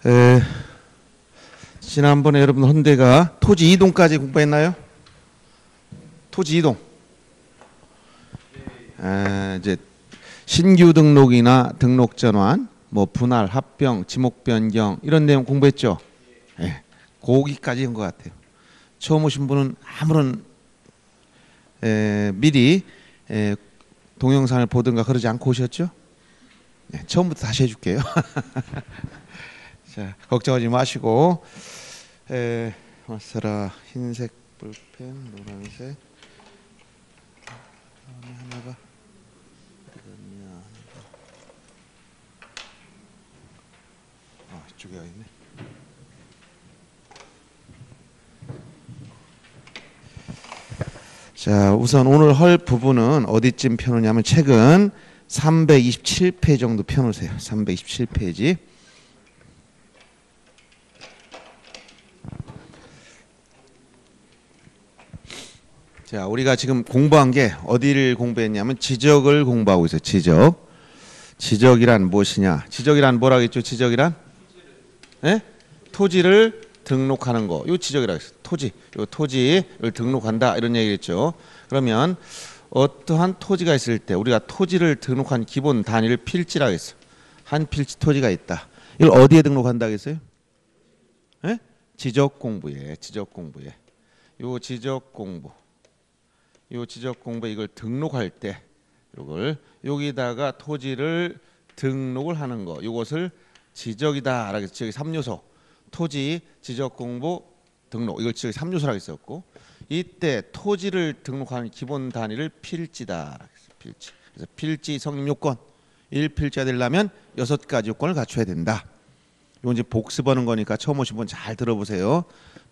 에, 지난번에 여러분 헌대가 토지 이동까지 공부했나요? 토지 이동. 이제 신규 등록이나 등록 전환, 뭐 분할, 합병, 지목 변경 이런 내용 공부했죠? 예, 거기까지 한 것 같아요. 처음 오신 분은 아무런 미리 동영상을 보든가 그러지 않고 오셨죠? 네, 처음부터 다시 해줄게요. 자, 걱정하지 마시고 마스라 흰색 볼펜, 노란색 하나가 이쪽에 있네. 자, 우선 오늘 할 부분은 어디쯤 펴놓냐면 책은 327페이지 정도 펴놓으세요. 327페이지. 자, 우리가 지금 공부한 게 어디를 공부했냐면 지적을 공부하고 있어요. 지적. 지적이란 무엇이냐? 지적이란 뭐라고 했죠? 지적이란? 예? 토지를 등록하는 거. 요 지적이라고 했어요. 토지. 요 토지를 등록한다. 이런 얘기겠죠. 그러면 어떠한 토지가 있을 때 우리가 토지를 등록한 기본 단위를 필지라고 했어요. 한 필지 토지가 있다. 이걸 어디에 등록한다 했어요? 예? 지적 공부에. 지적 공부에. 요 지적 공부. 요 지적 공부에 이걸 등록할 때 이걸 여기다가 토지를 등록을 하는 거. 요것을 지적이다 라고 해서 지적의 3요소. 토지, 지적 공부, 등록. 이걸 지적의 3요소라고 했었고 이때 토지를 등록하는 기본 단위를 필지다. 필지. 그래서 필지 성립 요건. 1필지가 되려면 6가지 요건을 갖춰야 된다. 이건 이제 복습하는 거니까 처음 오신 분 잘 들어보세요.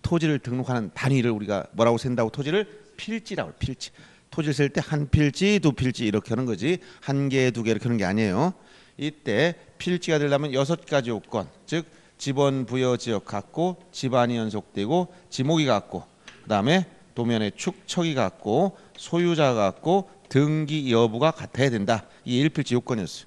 토지를 등록하는 단위를 우리가 뭐라고 센다고? 토지를 필지라고. 필지. 토지를 쓸 때 한 필지, 두 필지 이렇게 하는 거지. 한 개, 두 개 이렇게 하는 게 아니에요. 이때 필지가 되려면 6가지 요건. 즉 지번 부여 지역 같고 집안이 연속되고 지목이 같고 그다음에 도면의 축척이 같고 소유자가 같고 등기 여부가 같아야 된다. 이 1필지 요건이었어요.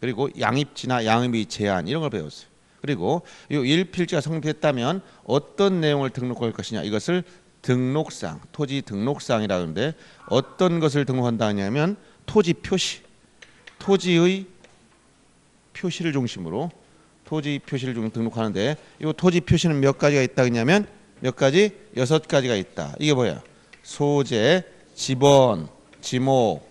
그리고 양입지나 양의미 제한 이런 걸 배웠어요. 그리고 이 1필지가 성립했다면 어떤 내용을 등록할 것이냐. 이것을 등록상, 토지 등록상이라고 하는데 어떤 것을 등록한다 하냐면 토지 표시, 토지의 표시를 중심으로 토지 표시를 등록하는데 이 토지 표시는 몇 가지가 있다 했냐면 몇 가지? 6가지가 있다. 이게 뭐야? 소재, 지번, 지목,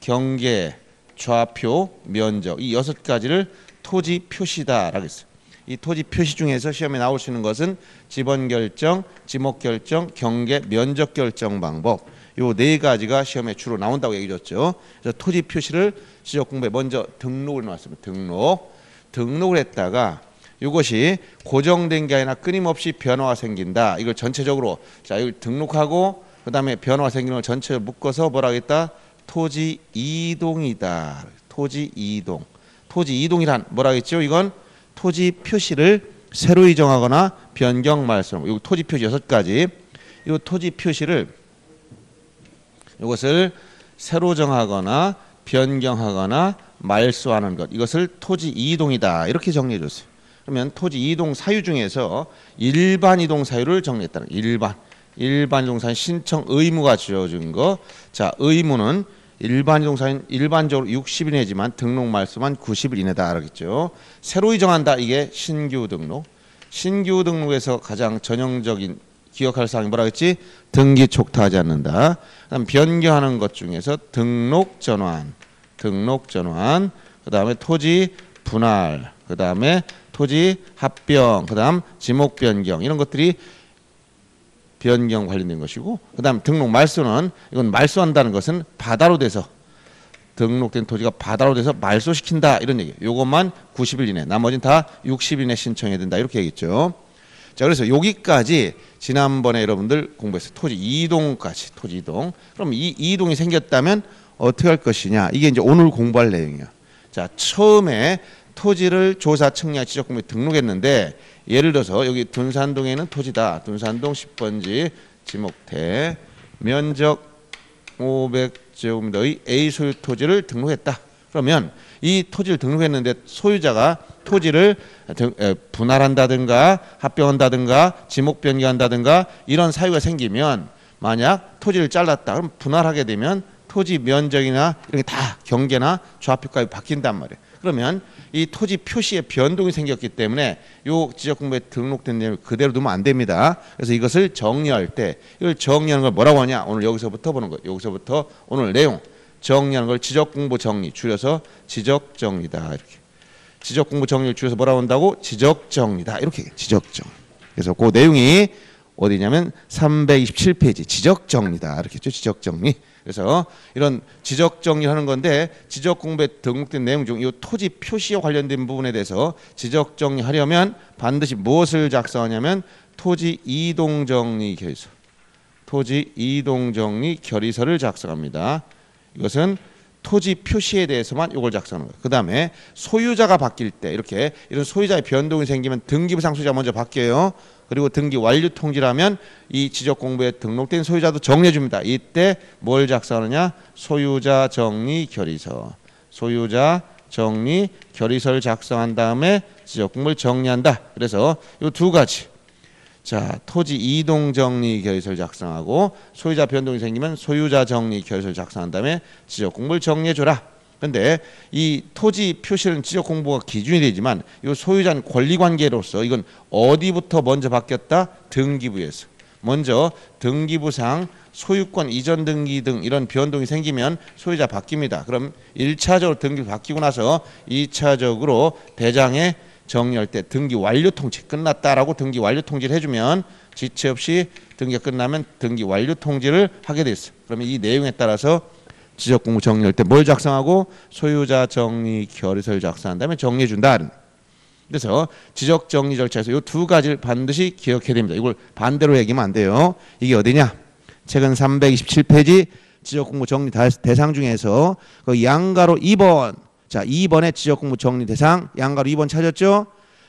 경계, 좌표, 면적 이 6가지를 토지 표시다라고 했어요. 이 토지 표시 중에서 시험에 나올 수 있는 것은 지번 결정, 지목 결정, 경계, 면적 결정 방법 요 4가지가 시험에 주로 나온다고 얘기 줬죠. 그래서 토지 표시를 지적 공부에 먼저 등록을 해놨습니다. 등록을 했다가 이것이 고정된 게 아니라 끊임없이 변화가 생긴다. 이걸 전체적으로 자 이걸 등록하고 그 다음에 변화가 생기는 걸 전체적으로 묶어서 뭐라 하겠다? 토지 이동이다. 토지 이동. 토지 이동이란 뭐라 하겠죠? 이건 토지 표시를 새로 이정하거나 변경 말씀. 이 토지 표시 6가지. 이 토지 표시를 이것을 새로 정하거나 변경하거나 말소하는 것. 이것을 토지 이동이다. 이렇게 정리해 줬어요. 그러면 토지 이동 사유 중에서 일반 이동 사유를 정리했다는 거예요. 일반 이동 사유 신청 의무가 주어진 거. 자, 의무는 일반 이동 사유는 일반적으로 60일 이내지만 등록 말소만 90일 이내다 알겠죠. 새로 이정한다. 이게 신규 등록. 신규 등록에서 가장 전형적인 기억할 사항이 뭐라 했지? 등기 촉탁하지 않는다. 그다음 변경하는 것 중에서 등록 전환, 그다음에 토지 분할, 그다음에 토지 합병, 그다음 지목 변경 이런 것들이 변경 관련된 것이고 그다음 등록 말소는 이건 말소한다는 것은 바다로 돼서 등록된 토지가 바다로 돼서 말소시킨다 이런 얘기예요. 이것만 90일 이내 나머지는 다 60일 이내 신청해야 된다 이렇게 얘기했죠. 자 그래서 여기까지 지난번에 여러분들 공부했어요. 토지 이동까지 토지 이동. 그럼 이 이동이 생겼다면 어떻게 할 것이냐. 이게 이제 오늘 공부할 내용이에요. 자 처음에 토지를 조사 측량 지적 공부에 등록했는데 예를 들어서 여기 둔산동에는 토지다. 둔산동 10번지 지목태 면적 500제곱미터의 A 소유 토지를 등록했다. 그러면 이 토지를 등록했는데 소유자가 토지를 분할한다든가 합병한다든가 지목 변경한다든가 이런 사유가 생기면 만약 토지를 잘랐다 그럼 분할하게 되면 토지 면적이나 이런 게 다 경계나 조합효과가 바뀐단 말이에요. 그러면 이 토지 표시에 변동이 생겼기 때문에 요 지적공부에 등록된 내용을 그대로 두면 안 됩니다. 그래서 이것을 정리할 때 이걸 정리하는 걸 뭐라고 하냐? 오늘 여기서부터 보는 거예요. 여기서부터 오늘 내용 정리하는 걸 지적공부 정리 줄여서 지적정리다 이렇게. 지적공부 정리를 줄여서 뭐라고 한다고? 지적정리다 이렇게 지적정. 그래서 그 내용이 어디냐면 327페이지 지적정리다 이렇게 했죠. 지적정리. 그래서 이런 지적정리하는 건데 지적공부에 등록된 내용 중 이 토지 표시와 관련된 부분에 대해서 지적정리하려면 반드시 무엇을 작성하냐면 토지 이동정리 결의서. 토지 이동정리 결의서를 작성합니다. 이것은 토지 표시에 대해서만 이걸 작성하는 거예요. 그 다음에 소유자가 바뀔 때 이렇게 이런 소유자의 변동이 생기면 등기부상 소유자가 먼저 바뀌어요. 그리고 등기 완료 통지라면 이 지적공부에 등록된 소유자도 정리해 줍니다. 이때 뭘 작성하느냐? 소유자 정리 결의서. 소유자 정리 결의서를 작성한 다음에 지적공부를 정리한다. 그래서 이 두 가지. 자, 토지 이동 정리 결의서를 작성하고 소유자 변동이 생기면 소유자 정리 결의서를 작성한 다음에 지적공부를 정리해 줘라. 근데 이 토지 표시는 지적공부가 기준이 되지만 이 소유자는 권리관계로서 이건 어디부터 먼저 바뀌었다? 등기부에서. 먼저 등기부상 소유권 이전 등기 등 이런 변동이 생기면 소유자 바뀝니다. 그럼 1차적으로 등기부 바뀌고 나서 2차적으로 대장에 정리할 때 등기 완료 통지 끝났다라고 등기 완료 통지를 해주면 지체 없이 등기가 끝나면 등기 완료 통지를 하게 됐어. 그러면 이 내용에 따라서 지적공부 정리할 때 뭘 작성하고 소유자 정리 결의서를 작성한 다음에 정리해 준다. 그래서 지적 정리 절차에서 이 두 가지를 반드시 기억해야 됩니다. 이걸 반대로 얘기하면 안 돼요. 이게 어디냐? 최근 327페이지 지적공부 정리 대상 중에서 그 양가로 2번. 자, 2번의 지적공부 정리 대상 양가로 2번 찾았죠?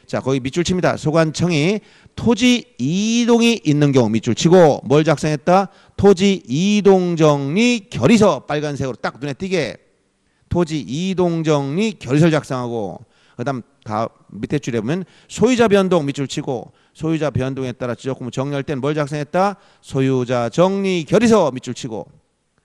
자, 거기 밑줄 칩니다. 소관청이 토지 이동이 있는 경우 밑줄 치고 뭘 작성했다? 토지 이동 정리 결의서 빨간색으로 딱 눈에 띄게 토지 이동 정리 결의서를 작성하고 그다음 다 밑에 줄에 보면 소유자 변동 밑줄 치고 소유자 변동에 따라 지적공부 정리할 때는 뭘 작성했다? 소유자 정리 결의서 밑줄 치고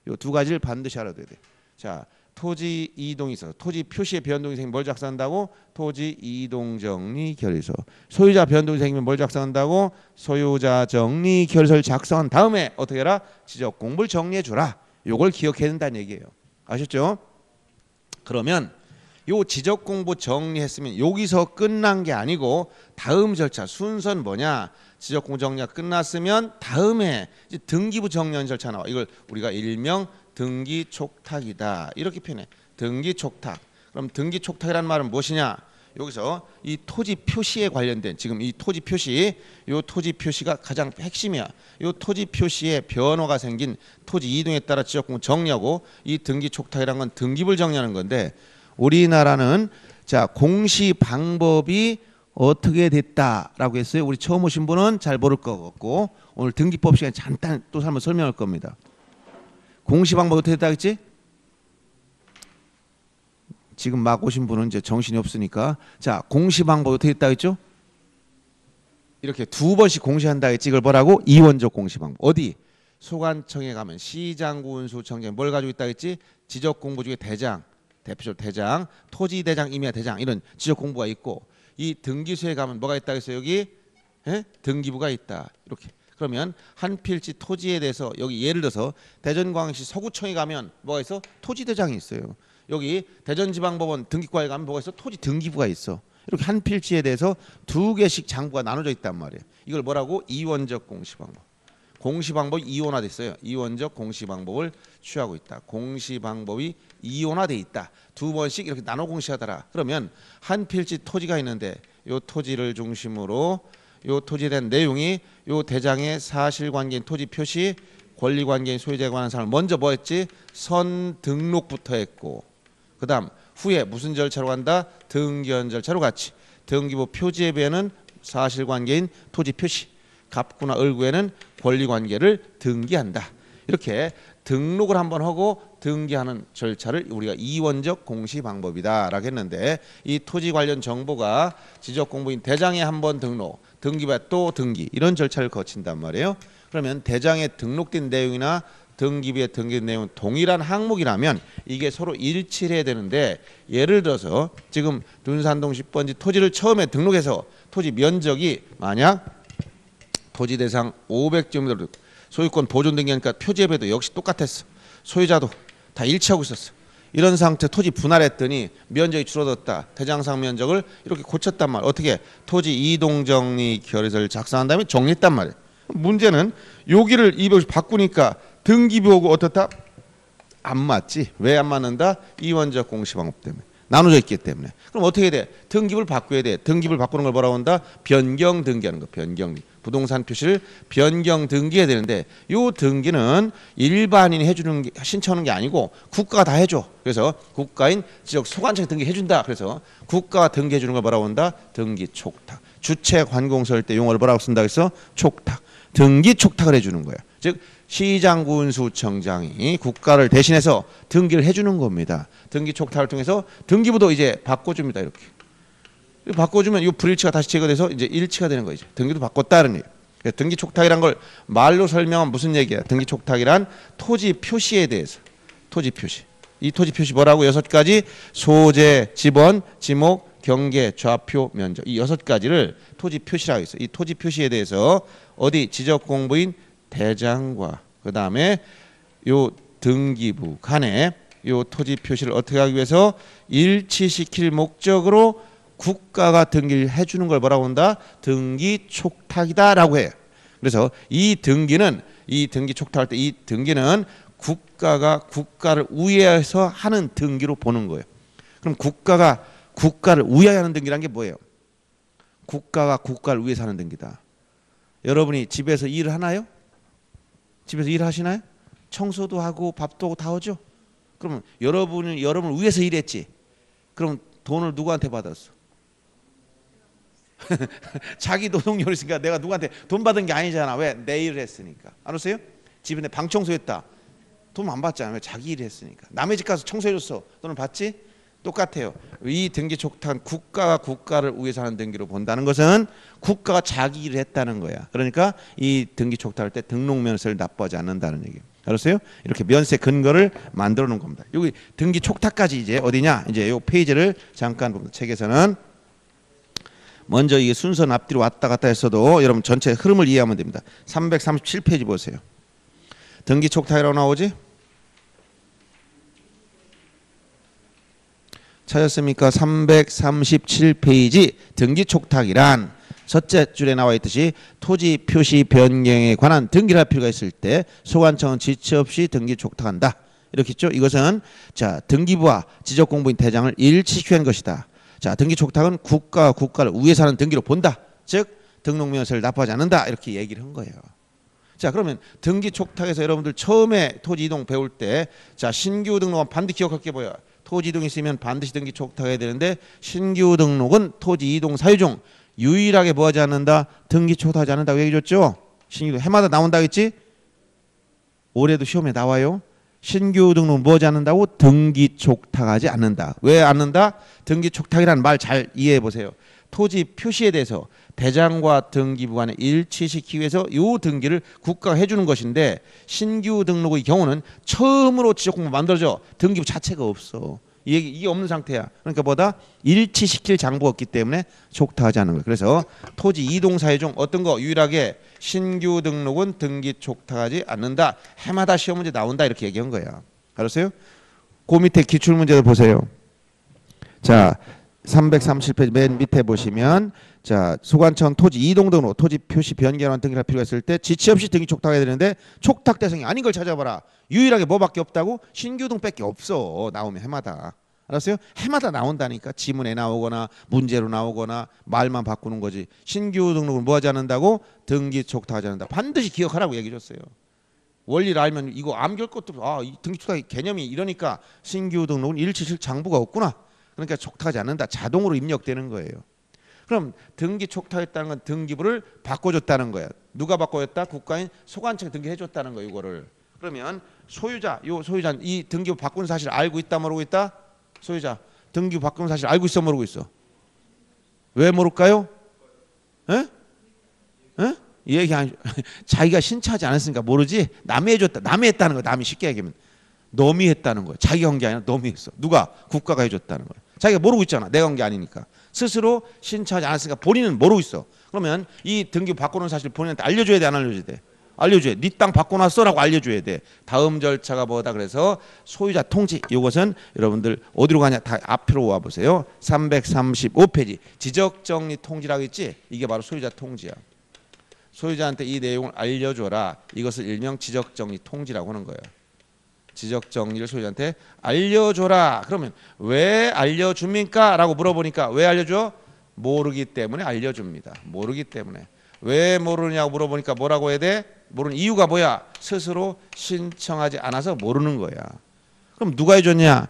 이 두 가지를 반드시 알아둬야 돼. 자, 토지 이동이 있어. 토지 표시의 변동이 생기면 뭘 작성한다고? 토지 이동 정리 결의서. 소유자 변동이 생기면 뭘 작성한다고? 소유자 정리 결의서를 작성한 다음에 어떻게 해라? 지적 공부를 정리해 주라. 요걸 기억해야 된다는 얘기예요. 아셨죠? 그러면 요 지적 공부 정리했으면 여기서 끝난 게 아니고 다음 절차 순서는 뭐냐? 지적 공부 정리가 끝났으면 다음에 이제 등기부 정리하는 절차 나와. 이걸 우리가 일명 등기 촉탁이다 이렇게 표현해. 등기 촉탁. 그럼 등기 촉탁이라는 말은 무엇이냐? 여기서 이 토지 표시에 관련된 지금 이 토지 표시, 요 토지 표시가 가장 핵심이야. 요 토지 표시에 변화가 생긴 토지 이동에 따라 지적공부 정리하고 이 등기 촉탁이라는 건 등기부를 정리하는 건데 우리나라는 자 공시 방법이 어떻게 됐다라고 했어요. 우리 처음 오신 분은 잘 모를 것 같고 오늘 등기법 시간에 잠깐 또 한번 설명할 겁니다. 공시 방법 어떻게 됐다 했지? 지금 막 오신 분은 이제 정신이 없으니까 자 공시 방법 어떻게 됐다 했죠? 이렇게 두 번씩 공시한다 했지. 이걸 뭐라고? 이원적 공시 방법. 어디? 소관청에 가면 시장구 운수청장 뭘 가지고 있다 했지? 지적 공부 중에 대장, 대표적으로 대장, 토지 대장, 임야 대장 이런 지적 공부가 있고 이 등기소에 가면 뭐가 있다 했어요? 여기 등기부가 있다. 이렇게. 그러면 한 필지 토지에 대해서 여기 예를 들어서 대전광역시 서구청에 가면 뭐가 있어? 토지 대장이 있어요. 여기 대전지방법원 등기과에 가면 뭐가 있어? 토지 등기부가 있어. 이렇게 한 필지에 대해서 두 개씩 장부가 나눠져 있단 말이에요. 이걸 뭐라고? 이원적 공시 방법. 공시 방법이 이원화됐어요. 이원적 공시 방법을 취하고 있다. 공시 방법이 이원화돼 있다. 두 번씩 이렇게 나눠 공시하더라. 그러면 한 필지 토지가 있는데 이 토지를 중심으로 이 토지에 대한 내용이 이 대장의 사실관계인 토지 표시, 권리관계인 소유자에 관한 사항을 먼저 뭐 했지? 선 등록부터 했고 그 다음 후에 무슨 절차로 간다? 등기원 절차로 갔지. 등기부 표지에는 사실관계인 토지 표시, 갑구나 을구에는 권리관계를 등기한다. 이렇게 등록을 한번 하고 등기하는 절차를 우리가 이원적 공시 방법이다라고 했는데 이 토지 관련 정보가 지적공부인 대장에 한번 등록, 등기부에 또 등기 이런 절차를 거친단 말이에요. 그러면 대장에 등록된 내용이나 등기부에 등기된 내용은 동일한 항목이라면 이게 서로 일치를 해야 되는데 예를 들어서 지금 둔산동 10번지 토지를 처음에 등록해서 토지 면적이 만약 토지 대상 500제곱미터 소유권 보존 등기하니까 표지에도 역시 똑같았어. 소유자도 다 일치하고 있었어. 이런 상태 토지 분할했더니 면적이 줄어들었다. 대장상 면적을 이렇게 고쳤단 말이야. 어떻게? 토지 이동정리 결의서를 작성한 다음에 정리했단 말이야. 문제는 여기를 250 바꾸니까 등기부하고 어떻다? 안 맞지. 왜 안 맞는다? 이원적 공시 방법 때문에. 나눠져 있기 때문에. 그럼 어떻게 해야 돼? 등기부를 바꿔야 돼. 등기부를 바꾸는 걸 뭐라고 한다? 변경 등기하는 거. 변경. 부동산 표시를 변경 등기해야 되는데 이 등기는 일반인이 해주는 게, 신청하는 게 아니고 국가가 다 해줘. 그래서 국가인 지역 소관청이 등기해 준다. 그래서 국가가 등기해 주는 걸 뭐라고 한다? 등기 촉탁. 주체 관공서 할 때 용어를 뭐라고 쓴다 그래서 촉탁. 등기 촉탁을 해주는 거야. 즉 시장군수청장이 국가를 대신해서 등기를 해주는 겁니다. 등기 촉탁을 통해서 등기부도 이제 바꿔줍니다. 이렇게 바꿔주면 이 불일치가 다시 제거돼서 이제 일치가 되는 거죠. 등기도 바꿨다는 얘기예요. 등기 촉탁이란 걸 말로 설명하면 무슨 얘기야? 등기 촉탁이란 토지 표시에 대해서 토지 표시. 이 토지 표시 뭐라고? 6가지 소재, 지번, 지목, 경계, 좌표, 면적 이 6가지를 토지 표시라고 있어요. 이 토지 표시에 대해서 어디 지적공부인 대장과 그 다음에 요 등기부 간에 요 토지 표시를 어떻게 하기 위해서 일치시킬 목적으로 국가가 등기를 해주는 걸 뭐라고 한다? 등기 촉탁이다라고 해요. 그래서 이 등기는 이 등기 촉탁할 때 이 등기는 국가가 국가를 우회해서 하는 등기로 보는 거예요. 그럼 국가가 국가를 우회하는 등기란 게 뭐예요? 국가가 국가를 위해서 하는 등기다. 여러분이 집에서 일을 하나요? 집에서 일하시나요? 청소도 하고 밥도 하고 다 하죠? 그러면 여러분을 위해서 일했지. 그럼 돈을 누구한테 받았어? 자기 노동력을 있으니까 내가 누구한테 돈 받은 게 아니잖아. 왜? 내 일을 했으니까. 알았어요? 집에 내 방 청소했다. 돈 안 받잖아. 왜? 자기 일을 했으니까. 남의 집 가서 청소해줬어. 돈을 받지? 똑같아요. 이 등기 촉탁은 국가가 국가를 위해서 하는 등기로 본다는 것은 국가가 자기 일을 했다는 거야. 그러니까 이 등기 촉탁할 때 등록면세를 납부하지 않는다는 얘기예요. 알았어요? 이렇게 면세 근거를 만들어 놓은 겁니다. 여기 등기 촉탁까지 이제 어디냐? 이제 이 페이지를 잠깐 봅니다. 책에서는 먼저 이게 순서 앞뒤로 왔다 갔다 했어도 여러분 전체 흐름을 이해하면 됩니다. 337페이지 보세요. 등기 촉탁이라고 나오지? 찾았습니까? 337페이지 등기 촉탁이란 첫째 줄에 나와 있듯이 토지 표시 변경에 관한 등기를 할 필요가 있을 때 소관청은 지체 없이 등기 촉탁한다. 이렇게 있죠. 이것은 자 등기부와 지적공부인 대장을 일치시키는 것이다. 자 등기 촉탁은 국가가 국가를 위해서 하는 등기로 본다. 즉 등록면세를 납부하지 않는다. 이렇게 얘기를 한 거예요. 자 그러면 등기 촉탁에서 여러분들 처음에 토지 이동 배울 때 자 신규 등록은 반드시 기억할 게 뭐야? 토지 이동이 있으면 반드시 등기 촉탁해야 되는데 신규 등록은 토지 이동 사유 중 유일하게 뭐하지 않는다? 등기 촉탁하지 않는다고 얘기해 줬죠? 신규 해마다 나온다고 했지? 올해도 시험에 나와요. 신규 등록은 뭐하지 않는다고? 등기 촉탁하지 않는다. 왜 않는다? 등기 촉탁이라는 말 잘 이해해 보세요. 토지 표시에 대해서 대장과 등기부 간에 일치시키기 위해서 이 등기를 국가가 해주는 것인데 신규 등록의 경우는 처음으로 지적공부 만들어져 등기부 자체가 없어. 이게 없는 상태야. 그러니까 뭐다? 일치시킬 장부가 없기 때문에 촉탁하지 않는 거예요. 그래서 토지 이동 사유 중 어떤 거 유일하게 신규 등록은 등기 촉탁하지 않는다. 해마다 시험 문제 나온다 이렇게 얘기한 거야. 알았어요? 그 밑에 기출 문제를 보세요. 자 337페이지 맨 밑에 보시면 자 소관청 토지 이동 등록 토지 표시 변경한 등기를 할 필요가 있을 때 지체 없이 등기 촉탁해야 되는데 촉탁 대상이 아닌 걸 찾아봐라. 유일하게 뭐밖에 없다고? 신규등밖에 없어. 나오면 해마다. 알았어요? 해마다 나온다니까. 지문에 나오거나 문제로 나오거나 말만 바꾸는 거지. 신규 등록을 뭐 하지 않는다고? 등기 촉탁하지 않는다. 반드시 기억하라고 얘기해 줬어요. 원리를 알면 이거 암기할 것도 없어. 이 등기 촉탁의 개념이 이러니까 신규 등록은 일치실 장부가 없구나. 그러니까 촉탁하지 않는다. 자동으로 입력되는 거예요. 그럼 등기 촉탁했다는 건 등기부를 바꿔줬다는 거야. 누가 바꿔줬다? 국가인 소관청이 등기해줬다는 거야. 이거를. 그러면 소유자, 요 소유자 이 등기부 바꾼 사실 알고 있다 모르고 있다? 소유자 등기부 바꾼 사실 알고 있어 모르고 있어? 왜 모를까요? 에? 에? 얘기 안 자기가 신청하지 않았으니까 모르지. 남이 해줬다. 남이 했다는 거. 남이 쉽게 얘기하면 놈이 했다는 거예요. 자기가 한 게 아니라 놈이 했어. 누가? 국가가 해줬다는 거예요. 자기가 모르고 있잖아. 내가 한 게 아니니까. 스스로 신청하지 않았으니까 본인은 모르고 있어. 그러면 이 등기부 바꾸는 사실 본인한테 알려줘야 돼, 안 알려줘야 돼? 알려줘야 돼. 네 땅 바꿔놨어라고 알려줘야 돼. 다음 절차가 뭐다? 그래서 소유자 통지. 이것은 여러분들 어디로 가냐? 다 앞으로 와 보세요. 335페이지 지적정리 통지라고 있지? 이게 바로 소유자 통지야. 소유자한테 이 내용을 알려줘라. 이것을 일명 지적정리 통지라고 하는 거예요. 지적정리를 소유자한테 알려줘라. 그러면 왜 알려줍니까? 라고 물어보니까 왜 알려줘? 모르기 때문에 알려줍니다. 모르기 때문에. 왜 모르느냐고 물어보니까 뭐라고 해야 돼? 모르는 이유가 뭐야? 스스로 신청하지 않아서 모르는 거야. 그럼 누가 해줬냐?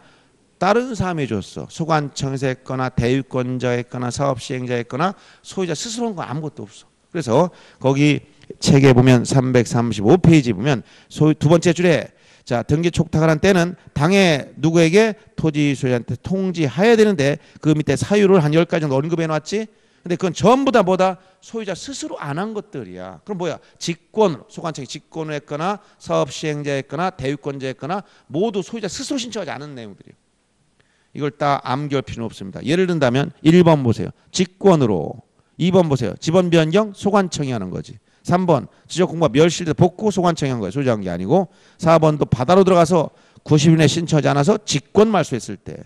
다른 사람이 해줬어. 소관청에서 했거나 대유권자 했거나 사업시행자 했거나 소유자 스스로 한 거 아무것도 없어. 그래서 거기 책에 보면 335페이지 보면 두 번째 줄에 자 등기 촉탁을 한 때는 당해 누구에게 토지 소유자한테 통지해야 되는데 그 밑에 사유를 한 10가지 정도 언급해 놨지. 근데 그건 전부 다 뭐다? 소유자 스스로 안 한 것들이야. 그럼 뭐야? 직권으로 소관청이 직권을 했거나 사업시행자 했거나 대유권자 했거나 모두 소유자 스스로 신청하지 않은 내용들이에요. 이걸 다 암기할 필요는 없습니다. 예를 든다면 1번 보세요. 직권으로. 2번 보세요. 지번 변경 소관청이 하는 거지. 3번 지적공부가 멸실돼 복구 소관청이 한 거예요. 소유자 한 게 아니고. 4번도 바다로 들어가서 90일 내에 신청하지 않아서 직권 말소했을 때.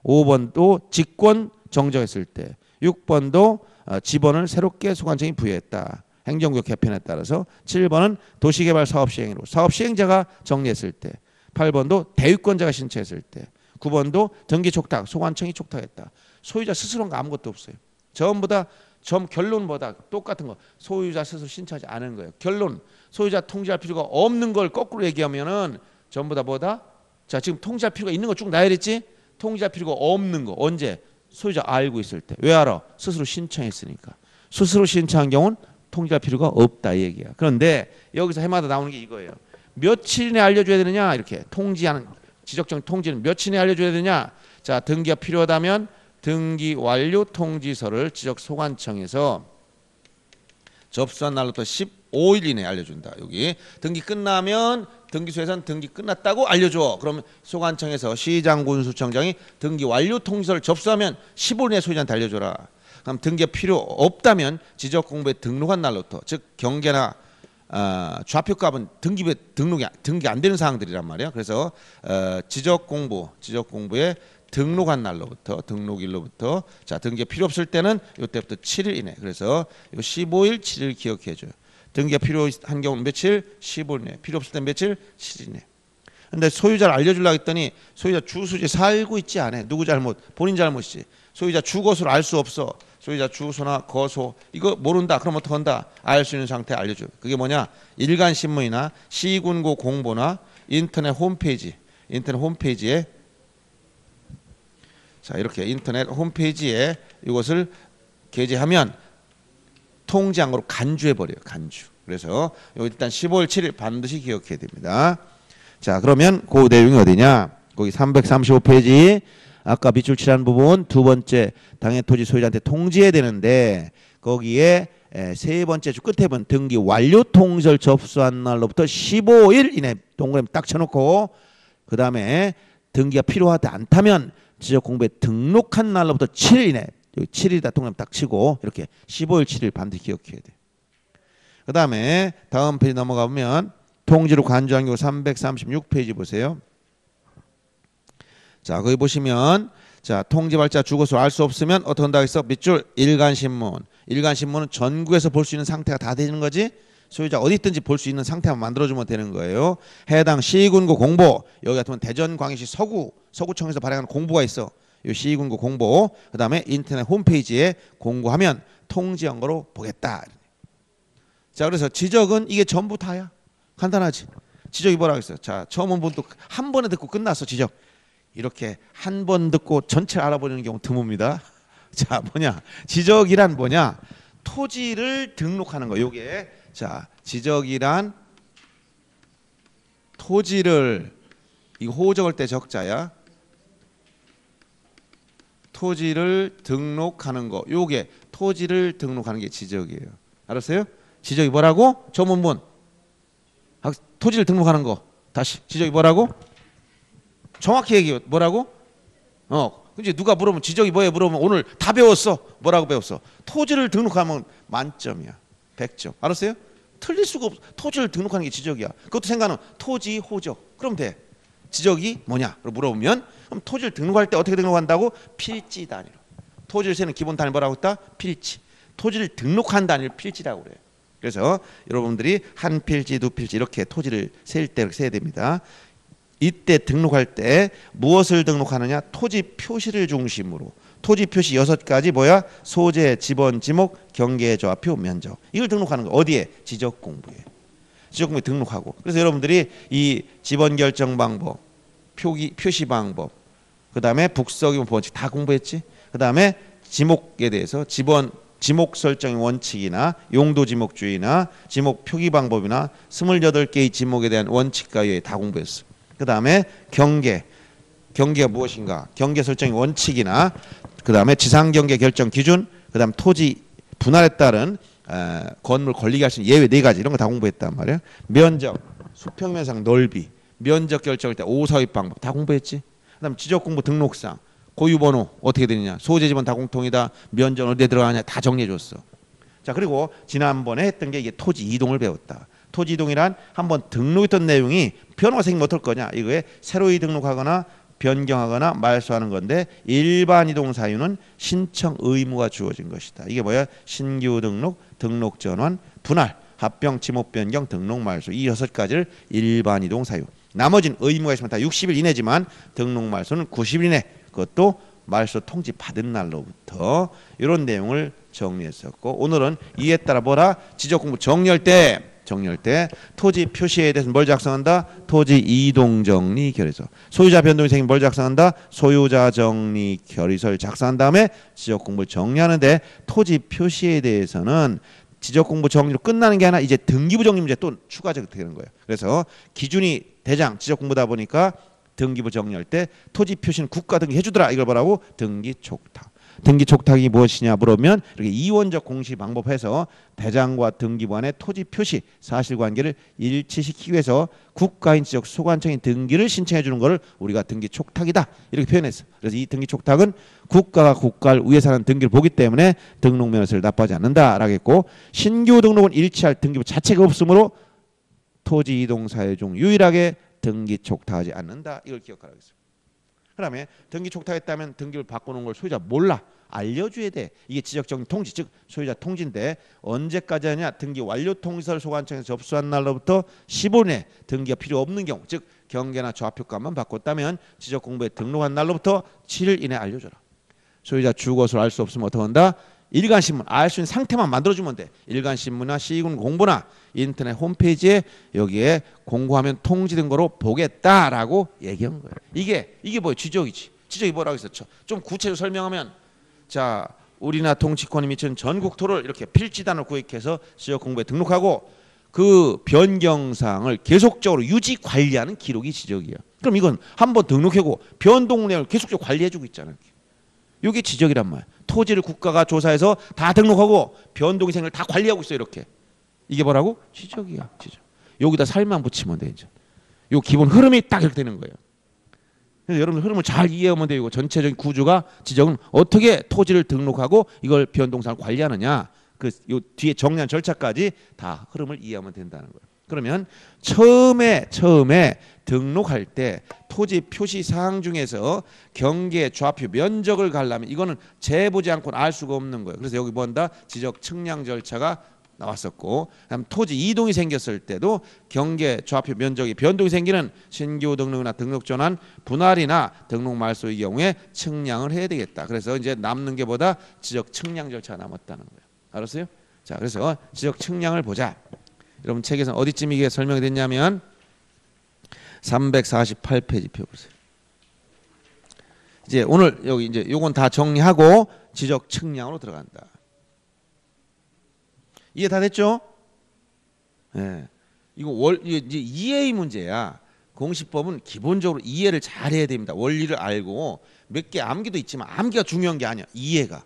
5번도 직권 정정했을 때. 6번도 지번을 새롭게 소관청이 부여했다. 행정구역 개편에 따라서. 7번은 도시개발 사업시행으로 사업시행자가 정리했을 때. 8번도 대유권자가 신청했을 때. 9번도 등기촉탁 소관청이 촉탁했다. 소유자 스스로 한 거 아무것도 없어요. 전부 다 결론보다 똑같은 거. 소유자 스스로 신청하지 않은 거예요. 결론. 소유자 통지할 필요가 없는 걸 거꾸로 얘기하면은 전부 다 뭐다? 자 지금 통지할 필요가 있는 거 쭉 나열했지? 통지할 필요가 없는 거. 언제? 소유자 알고 있을 때. 왜 알아? 스스로 신청했으니까. 스스로 신청한 경우는 통지할 필요가 없다 이 얘기야. 그런데 여기서 해마다 나오는 게 이거예요. 며칠 내에 알려줘야 되느냐? 이렇게 통지하는 지적정 통지는 며칠 내에 알려줘야 되느냐? 자 등기가 필요하다면 등기 완료 통지서를 지적 소관청에서 접수한 날로부터 15일 이내에 알려준다. 여기 등기 끝나면 등기소에서는 등기 끝났다고 알려줘. 그러면 소관청에서 시장군수청장이 등기 완료 통지서를 접수하면 15일 내에 소유자한테 알려줘라. 그럼 등기가 필요 없다면 지적공부에 등록한 날로부터 즉 경계나 좌표값은 등기 안 되는 사항들이란 말이야. 그래서 지적공부에 등록한 날로부터 등록일로부터 자 등기가 필요 없을 때는 이때부터 7일 이내. 그래서 요 15일 7일 기억해 줘요. 등기가 필요한 경우는 며칠? 15일 내. 필요 없을 때 며칠? 7일 내. 근데 소유자를 알려주려고 했더니 소유자 주소지 살고 있지 않아. 누구 잘못? 본인 잘못이지. 소유자 주거소를 알 수 없어. 소유자 주소나 거소 이거 모른다. 그럼 어떻게 한다? 알 수 있는 상태 알려줘. 그게 뭐냐? 일간신문이나 시군구 공보나 인터넷 홈페이지에 자 이렇게 인터넷 홈페이지에 이것을 게재하면 통지한 거로 간주해버려요. 간주. 그래서 여기 일단 15일 7일 반드시 기억해야 됩니다. 자 그러면 그 내용이 어디냐? 거기 335페이지 아까 밑줄 칠한 부분 두 번째 당해 토지 소유자한테 통지해야 되는데 거기에 세 번째 줄 끝에 보면 등기 완료 통지를 접수한 날로부터 15일 이내 동그라미 딱 쳐놓고 그 다음에 등기가 필요하지 않다면 지적공부에 등록한 날로부터 7일 이내 여기 7일이다 동그라미 딱 치고 이렇게 15일 7일 반드시 기억해야 돼. 그 다음에 다음 페이지 넘어가 보면 통지로 간주한 경우 336페이지 보세요. 자 거기 보시면 자 통지발자 주거소 알 수 없으면 어떻게 한다고 했어? 밑줄 일간신문. 일간신문은 전국에서 볼 수 있는 상태가 다 되는 거지. 소유자 어디 있든지 볼 수 있는 상태만 만들어주면 되는 거예요. 해당 시군구 공보 여기 같으면 대전광역시 서구청에서 발행하는 공보가 있어. 이 시군구 공보 그 다음에 인터넷 홈페이지에 공고하면 통지한 거로 보겠다. 자 그래서 지적은 이게 전부 다야. 간단하지. 지적이 뭐라고 했어요? 자 처음 온 분도 한 번에 듣고 끝났어. 지적 이렇게 한 번 듣고 전체를 알아보는 경우 드뭅니다. 자 뭐냐 지적이란 뭐냐 토지를 등록하는 거. 요게 자 지적이란 토지를 이거 호 적을 때 적자야. 토지를 등록하는 거. 요게 토지를 등록하는 게 지적이에요. 알았어요? 지적이 뭐라고? 조문문. 토지를 등록하는 거. 다시 지적이 뭐라고? 정확히 얘기해. 뭐라고? 이제 누가 물으면 지적이 뭐예요? 물으면 오늘 다 배웠어. 뭐라고 배웠어? 토지를 등록하면 만점이야. 100점. 알았어요? 틀릴 수가 없어. 토지를 등록하는 게 지적이야. 그것도 생각하는 토지 호적. 그럼 돼. 지적이 뭐냐? 물어보면 그럼 토지를 등록할 때 어떻게 등록한다고? 필지 단위로. 토지를 세는 기본 단위 뭐라고 했다? 필지. 토지를 등록한 단위를 필지라고 그래요. 그래서 여러분들이 한 필지, 두 필지 이렇게 토지를 셀 때 이렇게 세야 됩니다. 이때 등록할 때 무엇을 등록하느냐? 토지 표시를 중심으로. 토지 표시 6가지 뭐야? 소재, 지번, 지목, 경계, 좌표, 면적. 이걸 등록하는 거. 어디에? 지적 공부에. 지적 공부에 등록하고. 그래서 여러분들이 이 지번 결정 방법, 표시 방법, 그다음에 북서기본 원칙 다 공부했지? 그다음에 지목에 대해서 지목 설정의 원칙이나 용도 지목주의나 지목 표기 방법이나 28개의 지목에 대한 원칙과 유예 다 공부했어. 그다음에 경계가 무엇인가? 경계 설정의 원칙이나 그다음에 지상 경계 결정 기준, 그다음 토지 분할에 따른 건물 권리가 할 수 있는 예외 4가지 이런 거 다 공부했단 말이야. 면적, 수평면상 넓이, 면적 결정할 때 오사입 방법 다 공부했지. 그다음 지적 공부 등록상 고유번호 어떻게 되느냐, 소재 지번 다 공통이다, 면적 어디에 들어가냐 다 정리해 줬어. 자, 그리고 지난번에 했던 게 이게 토지 이동을 배웠다. 토지 이동이란 한번 등록했던 내용이 변화가 생기면 어떨 거냐, 이거에 새로 등록하거나 변경하거나 말소하는 건데 일반 이동 사유는 신청 의무가 주어진 것이다. 이게 뭐야? 신규 등록, 등록 전환, 분할, 합병, 지목 변경, 등록 말소 이 6가지를 일반 이동 사유. 나머지는 의무가 있으면 다 60일 이내지만 등록 말소는 90일 이내. 그것도 말소 통지 받은 날로부터 이런 내용을 정리했었고, 오늘은 이에 따라 뭐라? 지적 공부 정리할 때 토지 표시에 대해서 뭘 작성한다? 토지 이동 정리 결의서. 소유자 변동이 생기면 뭘 작성한다? 소유자 정리 결의서를 작성한 다음에 지적 공부를 정리하는데, 토지 표시에 대해서는 지적 공부 정리로 끝나는 게 아니라 이제 등기부 정리 문제 또 추가적으로 되는 거예요. 그래서 기준이 대장 지적 공부다 보니까 등기부 정리할 때 토지 표시는 국가 등기 해주더라. 이걸 뭐라고? 등기 촉탁. 등기 촉탁이 무엇이냐 물으면 이렇게 이원적 공시 방법해서 대장과 등기부 간의 토지 표시 사실관계를 일치시키기 위해서 국가인 지적 소관청인 등기를 신청해 주는 것을 우리가 등기 촉탁이다 이렇게 표현했어. 그래서 이 등기 촉탁은 국가가 국가를 위해서 하는 등기를 보기 때문에 등록 면허세를 납부하지 않는다라고 했고, 신규 등록은 일치할 등기부 자체가 없으므로 토지 이동 사유 중 유일하게 등기 촉탁하지 않는다. 이걸 기억하라고 했어요. 그다음에 등기 촉탁했다면 등기를 바꾸는 걸 소유자 몰라, 알려줘야 돼. 이게 지적정리 통지, 즉 소유자 통지인데 언제까지 하냐? 등기 완료 통지서를 소관청에서 접수한 날로부터 15일 내 등기가 필요 없는 경우, 즉 경계나 좌표값만 바꿨다면 지적 공부에 등록한 날로부터 7일 이내 알려줘라. 소유자 주거수를 알 수 없으면 어떻게 한다? 일간신문 알 수 있는 상태만 만들어주면 돼. 일간신문이나 시군 공보나 인터넷 홈페이지에 여기에 공고하면 통지된 거로 보겠다라고 얘기한 거예요. 이게 뭐예요? 지적이지. 지적이 뭐라고 했었죠? 좀 구체적으로 설명하면, 자, 우리나라 통치권이 미치는 전국 토를 이렇게 필지단을 구획해서 지적 공부에 등록하고 그 변경사항을 계속적으로 유지 관리하는 기록이 지적이야. 그럼 이건 한번 등록하고 변동 내용을 계속적으로 관리해주고 있잖아요. 이게 지적이란 말이야. 토지를 국가가 조사해서 다 등록하고 변동이 생길 다 관리하고 있어. 이렇게. 이게 뭐라고? 지적이야. 지적. 여기다 살만 붙이면 돼. 이제. 요 기본 흐름이 딱 이렇게 되는 거예요. 그래서 여러분 흐름을 잘 이해하면 되고, 전체적인 구조가 지적은 어떻게 토지를 등록하고 이걸 변동상을 관리하느냐, 그 요 뒤에 정리한 절차까지 다 흐름을 이해하면 된다는 거예요. 그러면 처음에 등록할 때 토지 표시 사항 중에서 경계, 좌표, 면적을 가려면 이거는 재보지 않고는 알 수가 없는 거예요. 그래서 여기 뭔다? 지적 측량 절차가 나왔었고, 그다음 토지 이동이 생겼을 때도 경계, 좌표, 면적이 변동이 생기는 신규 등록이나 등록 전환, 분할이나 등록 말소의 경우에 측량을 해야 되겠다. 그래서 이제 남는 게 뭐다? 지적 측량 절차가 남았다는 거예요. 알았어요? 자, 그래서 지적 측량을 보자. 여러분 책에서 어디쯤 이게 설명이 됐냐면 348페이지 펴보세요. 이제 오늘 여기 이제 요건 다 정리하고 지적 측량으로 들어간다. 이해 다 됐죠? 예. 이거 이제 EA 문제야. 공시법은 기본적으로 이해를 잘 해야 됩니다. 원리를 알고 몇 개 암기도 있지만 암기가 중요한 게 아니야. 이해가.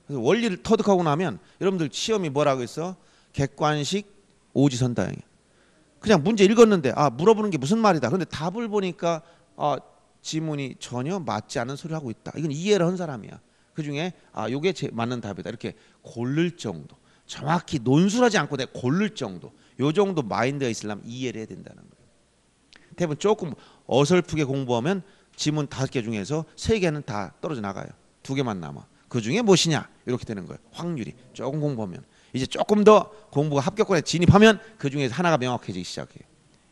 그래서 원리를 터득하고 나면 여러분들 시험이 뭐라고 했어? 객관식 오지선다형이야. 그냥 문제 읽었는데 물어보는 게 무슨 말이다. 그런데 답을 보니까 지문이 전혀 맞지 않는 소리를 하고 있다. 이건 이해를 한 사람이야. 그중에 요게 맞는 답이다. 이렇게 고를 정도. 정확히 논술하지 않고 내가 고를 정도. 요 정도 마인드가 있으려면 이해를 해야 된다는 거예요. 대부분 조금 어설프게 공부하면 지문 5개 중에서 3개는 다 떨어져 나가요. 2개만 남아. 그중에 무엇이냐? 이렇게 되는 거예요. 확률이 조금 공부하면. 이제 조금 더 공부가 합격권에 진입하면 그중에서 하나가 명확해지기 시작해요.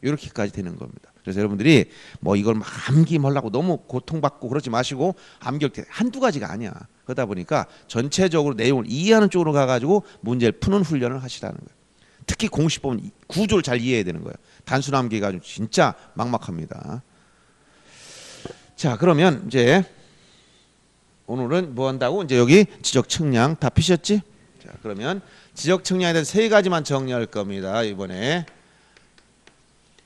이렇게까지 되는 겁니다. 그래서 여러분들이 뭐 이걸 막 암기하려고 너무 고통받고 그러지 마시고 암기할 때 한두 가지가 아니야. 그러다 보니까 전체적으로 내용을 이해하는 쪽으로 가가지고 문제를 푸는 훈련을 하시라는 거예요. 특히 공시법은 구조를 잘 이해해야 되는 거예요. 단순 암기가 진짜 막막합니다. 자, 그러면 이제 오늘은 뭐 한다고? 이제 여기 지적 측량 다 피셨지? 자, 그러면 지적 측량에 대한 3가지만 정리할 겁니다. 이번에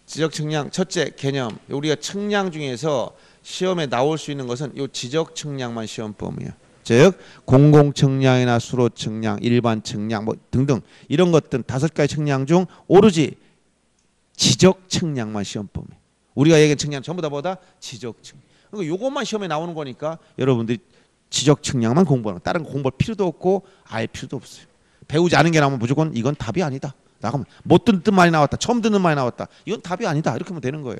지적 측량 첫째 개념. 우리가 측량 중에서 시험에 나올 수 있는 것은 이 지적 측량만 시험 범위야. 즉 공공 측량이나 수로 측량, 일반 측량 뭐 등등 이런 것들 5가지 측량 중 오로지 지적 측량만 시험 범위. 우리가 얘기한 측량 전부 다 뭐다? 지적 측량. 그러니까 요것만 시험에 나오는 거니까 여러분들이 지적 측량만 공부하는 거. 다른 거 공부할 필요도 없고 알 필요도 없어요. 배우지 않은 게 나오면 무조건 이건 답이 아니다. 나가면 못 듣는 말이 나왔다. 처음 듣는 말이 나왔다. 이건 답이 아니다. 이렇게 하면 되는 거예요.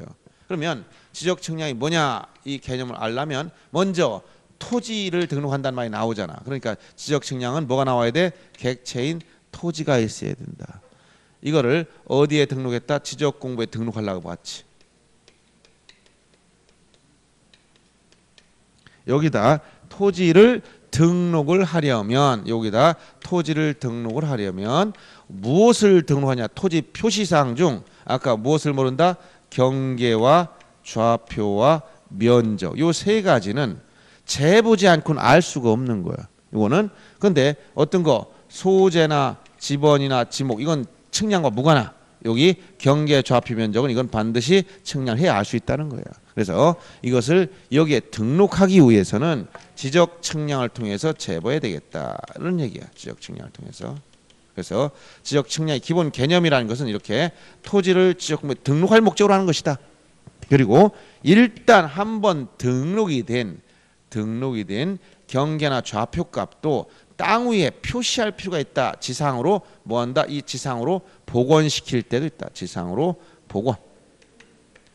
그러면 지적 측량이 뭐냐 이 개념을 알려면 먼저 토지를 등록한다는 말이 나오잖아. 그러니까 지적 측량은 뭐가 나와야 돼? 객체인 토지가 있어야 된다. 이거를 어디에 등록했다? 지적 공부에 등록하려고 봤지. 여기다 토지를 등록을 하려면 여기다 토지를 등록을 하려면 무엇을 등록하냐? 토지 표시사항 중 아까 무엇을 모른다? 경계와 좌표와 면적 요 3가지는 재보지 않고는 알 수가 없는 거야. 이거는 근데 어떤 거 소재나 지번이나 지목 이건 측량과 무관하. 여기 경계 좌표 면적은 이건 반드시 측량해야 알 수 있다는 거예요. 그래서 이것을 여기에 등록하기 위해서는 지적 측량을 통해서 재보해야 되겠다는 얘기야. 지적 측량을 통해서. 그래서 지적 측량의 기본 개념이라는 것은 이렇게 토지를 지적 공부에 등록할 목적으로 하는 것이다. 그리고 일단 한번 등록이 된 경계나 좌표 값도 땅 위에 표시할 필요가 있다. 지상으로 뭐한다? 이 지상으로 복원시킬 때도 있다. 지상으로 복원.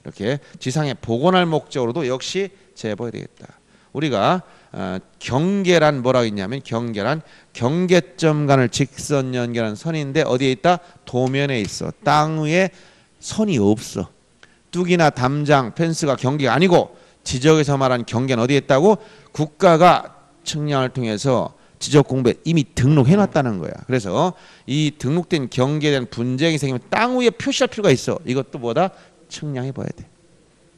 이렇게 지상에 복원할 목적으로도 역시 재보해야 되겠다. 우리가 경계란 뭐라고 했냐면 경계란 경계점 간을 직선 연결한 선인데 어디에 있다? 도면에 있어. 땅 위에 선이 없어. 뚝이나 담장, 펜스가 경계가 아니고 지적에서 말하는 경계는 어디에 있다고? 국가가 측량을 통해서 지적 공부에 이미 등록해 놨다는 거야. 그래서 이 등록된 경계에 대한 분쟁이 생기면 땅 위에 표시할 필요가 있어. 이것도 뭐다? 측량해 봐야 돼.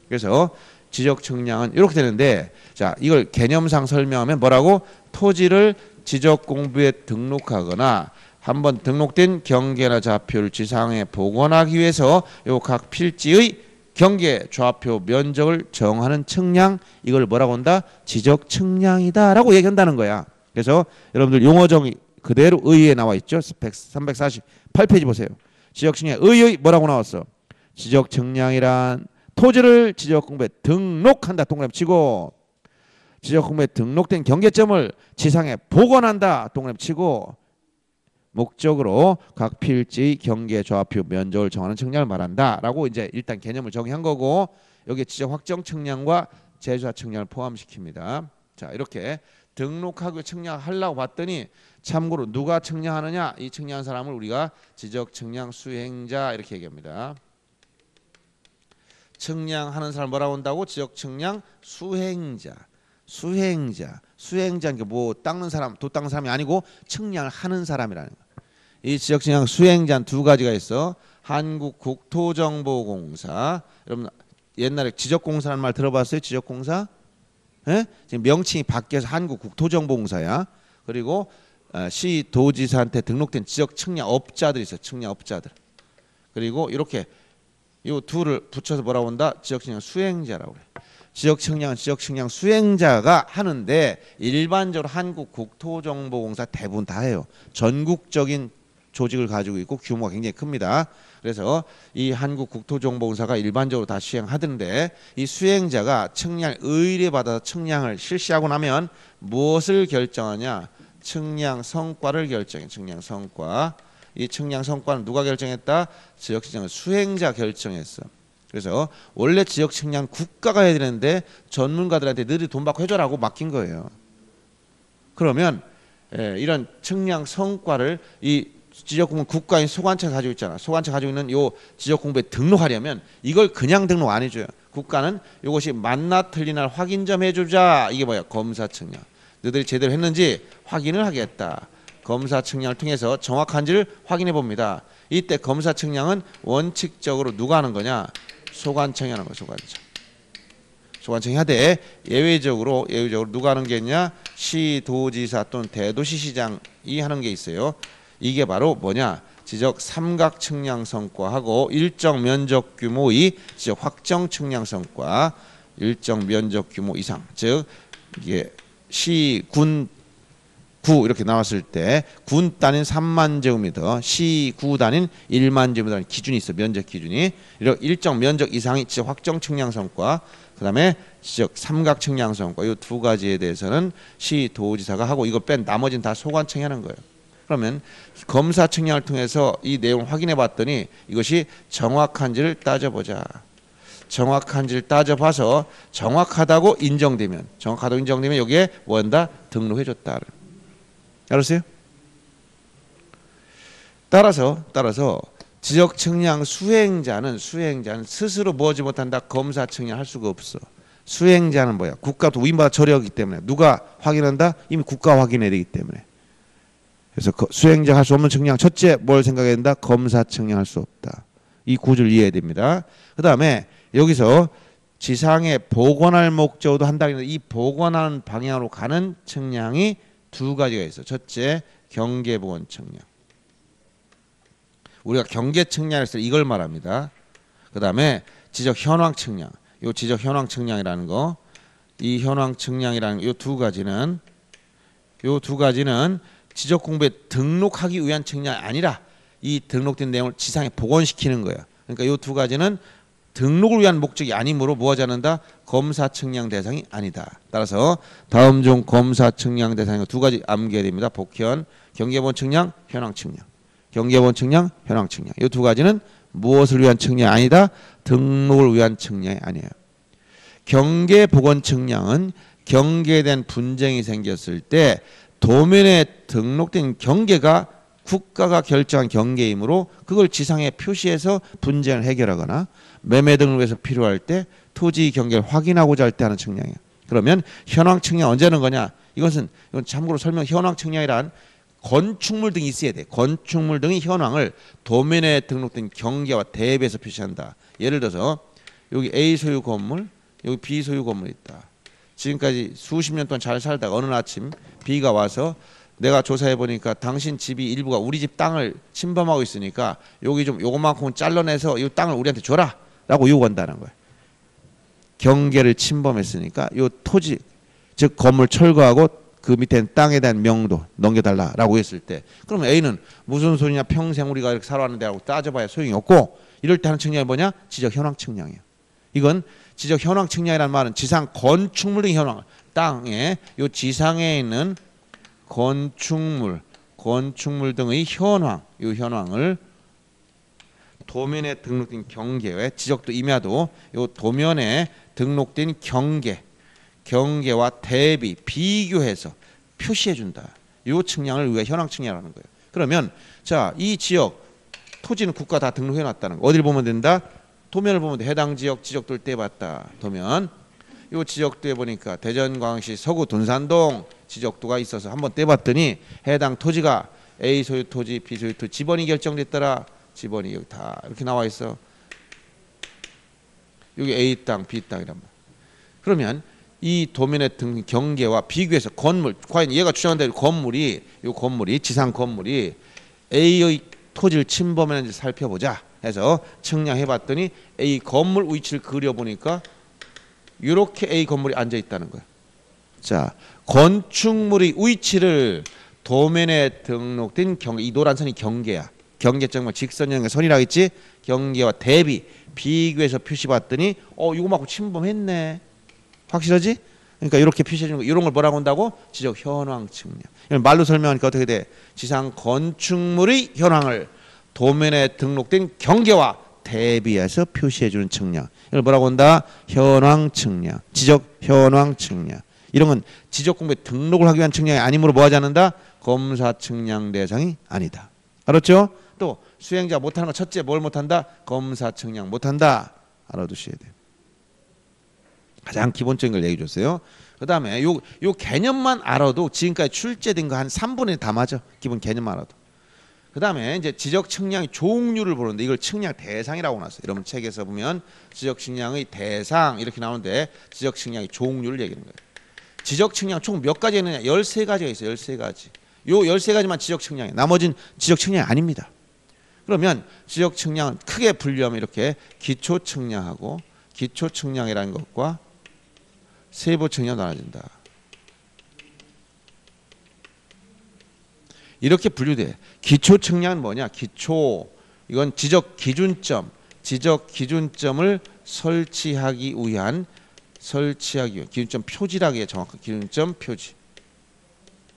그래서 지적 측량은 이렇게 되는데 자, 이걸 개념상 설명하면 뭐라고? 토지를 지적 공부에 등록하거나 한번 등록된 경계나 좌표를 지상에 복원하기 위해서 요 각 필지의 경계, 좌표, 면적을 정하는 측량 이걸 뭐라고 한다? 지적 측량이다 라고 얘기한다는 거야. 그래서 여러분들 용어 정의 그대로 의의에 나와 있죠. 348페이지 보세요. 지적 측량 의의 뭐라고 나왔어? 지적 측량이란 토지를 지적 공부에 등록한다. 동그라미 치고 지적 공부에 등록된 경계점을 지상에 복원한다. 동그라미 치고 목적으로 각 필지 경계 좌표 면적을 정하는 측량을 말한다라고 이제 일단 개념을 정의한 거고 여기에 지적 확정 측량과 제조사 측량을 포함시킵니다. 자, 이렇게 등록하고 측량하려고 봤더니 참고로 누가 측량하느냐? 이 측량한 사람을 우리가 지적 측량 수행자 이렇게 얘기합니다. 측량하는 사람 뭐라고 한다고? 지적 측량 수행자. 수행자인 게 뭐 닦는 사람, 도 닦는 사람이 아니고 측량을 하는 사람이라는 거야. 이 지적 측량 수행자는 2가지가 있어. 한국국토정보공사. 여러분 옛날에 지적공사라는 말 들어봤어요? 지적공사? 예? 지금 명칭이 바뀌어서 한국국토정보공사야. 그리고 시 도지사한테 등록된 지적 측량업자들이 있어요. 측량업자들. 그리고 이렇게 요 둘을 붙여서 뭐라고 한다? 지적측량 수행자라고 그래. 지적측량은 지적측량 수행자가 하는데 일반적으로 한국국토정보공사 대부분 다 해요. 전국적인 조직을 가지고 있고 규모가 굉장히 큽니다. 그래서 이 한국국토정보공사가 일반적으로 다 수행하던데 이 수행자가 측량 의뢰받아서 측량을 실시하고 나면 무엇을 결정하냐? 측량 성과를 결정해. 측량 성과. 이 측량 성과는 누가 결정했다? 지적측량 수행자 결정했어. 그래서 원래 지적측량 국가가 해야 되는데 전문가들한테 너희들이 돈 받고 해줘라고 맡긴 거예요. 그러면 이런 측량 성과를 이 지적공부 국가인 소관청이 가지고 있잖아. 소관청 가지고 있는 요 지적공부에 등록하려면 이걸 그냥 등록 안 해줘요. 국가는 이것이 맞나 틀리나 확인 좀 해주자. 이게 뭐야? 검사 측량. 너희들이 제대로 했는지 확인을 하겠다. 검사 측량을 통해서 정확한지를 확인해 봅니다. 이때 검사 측량은 원칙적으로 누가 하는 거냐? 소관청이 하는 거야. 소관청이 하되 예외적으로 누가 하는 게 있냐? 시도지사 또는 대도시시장이 하는 게 있어요. 이게 바로 뭐냐? 지적 삼각 측량 성과하고 일정 면적 규모의 지적 확정 측량 성과, 일정 면적 규모 이상, 즉 이게 시, 군, 구 이렇게 나왔을 때 군 단위는 3만 제곱미터, 시, 구 단위는 1만 제곱미터라는 기준이 있어. 면적 기준이. 이렇게 일정 면적 이상이 지적 확정 측량 성과, 그다음에 지적 삼각 측량 성과. 이 두 가지에 대해서는 시도지사가 하고 이거 뺀 나머지는 다 소관청이 하는 거예요. 그러면 검사 측량을 통해서 이 내용을 확인해 봤더니 이것이 정확한지를 따져보자. 정확한지를 따져봐서 정확하다고 인정되면 여기에 뭐 한다? 등록해 줬다. 알았어요? 따라서 지적 측량 수행자는 스스로 뭐지 못한다. 검사 측량 할 수가 없어. 수행자는 뭐야? 국가도 위임받아 처리하기 때문에 누가 확인한다? 이미 국가 확인해야 되기 때문에. 그래서 수행자 할 수 없는 측량, 첫째 뭘 생각해야 된다? 검사 측량할 수 없다. 이 구조를 이해해야 됩니다. 그 다음에 여기서 지상에 복원할 목적으로 한다. 이 복원하는 방향으로 가는 측량이 두 가지가 있어. 첫째 경계복원 측량. 우리가 경계 측량을 할 때 이걸 말합니다. 그 다음에 지적 현황 측량. 이 지적 현황 측량이라는 거, 이 현황 측량이라는 이 두 가지는 지적 공부에 등록하기 위한 측량이 아니라 이 등록된 내용을 지상에 복원시키는 거야. 그러니까 이 두 가지는 등록을 위한 목적이 아니므로 뭐하지 않는다? 검사 측량 대상이 아니다. 따라서 다음 중 검사 측량 대상이 두 가지 암기해야 됩니다. 복현, 경계본 측량, 현황 측량. 경계본 측량, 현황 측량. 이 두 가지는 무엇을 위한 측량이 아니다? 등록을 위한 측량이 아니에요. 경계복원 측량은 경계된 분쟁이 생겼을 때 도면에 등록된 경계가 국가가 결정한 경계이므로 그걸 지상에 표시해서 분쟁을 해결하거나 매매 등을 위해서 필요할 때 토지 경계를 확인하고자 할 때 하는 측량이에요. 그러면 현황 측량 언제 하는 거냐? 이건 참고로 설명, 현황 측량이란 건축물 등이 있어야 돼. 건축물 등의 현황을 도면에 등록된 경계와 대비해서 표시한다. 예를 들어서 여기 A 소유 건물, 여기 B 소유 건물이 있다. 지금까지 수십 년 동안 잘 살다가 어느 아침 B가 와서 내가 조사해 보니까 당신 집이 일부가 우리 집 땅을 침범하고 있으니까 여기 좀 요것만큼은 잘라내서 이 땅을 우리한테 줘라 라고 요구한다는 거예요. 경계를 침범했으니까 이 토지, 즉 건물 철거하고 그 밑에 땅에 대한 명도 넘겨달라라고 했을 때, 그러면 A는 무슨 소리냐, 평생 우리가 이렇게 살아왔는데 하고 따져봐야 소용이 없고, 이럴 때 하는 측량이 뭐냐? 지적 현황 측량이에요. 이건 지적 현황 측량이라는 말은 지상 건축물 등 현황, 땅에 요 지상에 있는 건축물 등의 현황, 이 현황을 도면에 등록된 경계에 지적도 임야도 요 도면에 등록된 경계와 대비 비교해서 표시해 준다. 요 측량을 우리가 현황 측량이라는 거예요. 그러면 자, 이 지역 토지는 국가 다 등록해 놨다는 거. 어디를 보면 된다? 도면을 보면 돼. 해당 지역 지적도를 떼봤다. 도면. 요 지적도에 보니까 대전 광시 서구 둔산동 지적도가 있어서 한번 떼봤더니 해당 토지가 A 소유 토지, B 소유 토지 지번이 결정됐더라. 지번이 여기 다 이렇게 나와 있어. 여기 A 땅, B 땅이란 말이야. 그러면 이 도면의 등 경계와 비교해서 건물, 과연 얘가 주장한 대로 건물이 지상 건물이 A의 토지를 침범했는지 살펴보자. 해서 측량해 봤더니 A 건물 위치를 그려 보니까 이렇게 A 건물이 앉아 있다는 거야. 자, 건축물의 위치를 도면에 등록된 경계, 이 노란 선이 경계야. 경계점과 직선형의 선이라고 했지. 경계와 대비, 비교해서 표시 봤더니 이거만큼 침범했네. 확실하지? 그러니까 이렇게 표시해 주는 거, 이런 걸 뭐라고 한다고? 지적 현황 측량. 이걸 말로 설명하니까 어떻게 돼? 지상 건축물의 현황을 도면에 등록된 경계와 대비해서 표시해 주는 측량. 이걸 뭐라고 한다? 현황 측량. 지적 현황 측량. 이런 건 지적 공부에 등록을 하기 위한 측량이 아니므로 뭐 하지 않는다? 검사 측량 대상이 아니다. 알았죠? 또 수행자 못하는 거 첫째 뭘 못한다? 검사 측량 못한다. 알아두셔야 돼요. 가장 기본적인 걸 얘기해 줬어요. 그 다음에 요 개념만 알아도 지금까지 출제된 거 한 3분의 1 다 맞아. 기본 개념만 알아도. 그 다음에 이제 지적 측량의 종류를 보는데 이걸 측량 대상이라고 나왔어요. 여러분 책에서 보면 지적 측량의 대상 이렇게 나오는데 지적 측량의 종류를 얘기하는 거예요. 지적 측량 총 몇 가지 있느냐? 13가지가 있어요. 13가지. 요 13가지만 지적 측량이에요. 나머지는 지적 측량이 아닙니다. 그러면 지적 측량은 크게 분류하면 이렇게 기초 측량하고 기초 측량이라는 것과 세부 측량 나눠진다. 이렇게 분류돼. 기초 측량은 뭐냐? 기초 이건 지적 기준점을 설치하기 위한 기준점 표지라기에 정확한 기준점